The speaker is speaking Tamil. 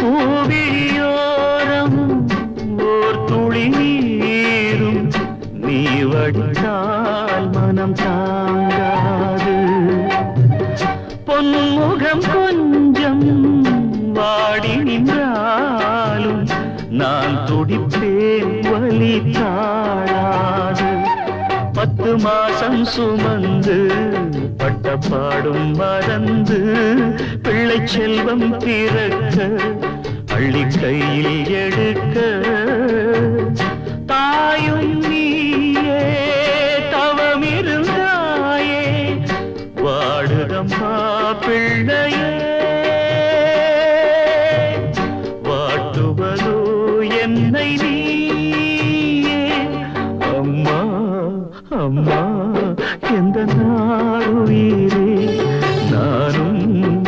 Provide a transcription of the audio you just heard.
பூவிழியோரம் ஓர் துளி நீரும் நீ வடித்தால் மனம் தாங்காது. பொன்முகம் கொஞ்சம் வாடி நின்றாலும் நான் துடிப்பேன் வலி தாழாது. 10 மாசம் சுமந்து பட்ட பாடும் மறந்து பிள்ளை செல்வம் பிறக்க அள்ளி கையில் எடு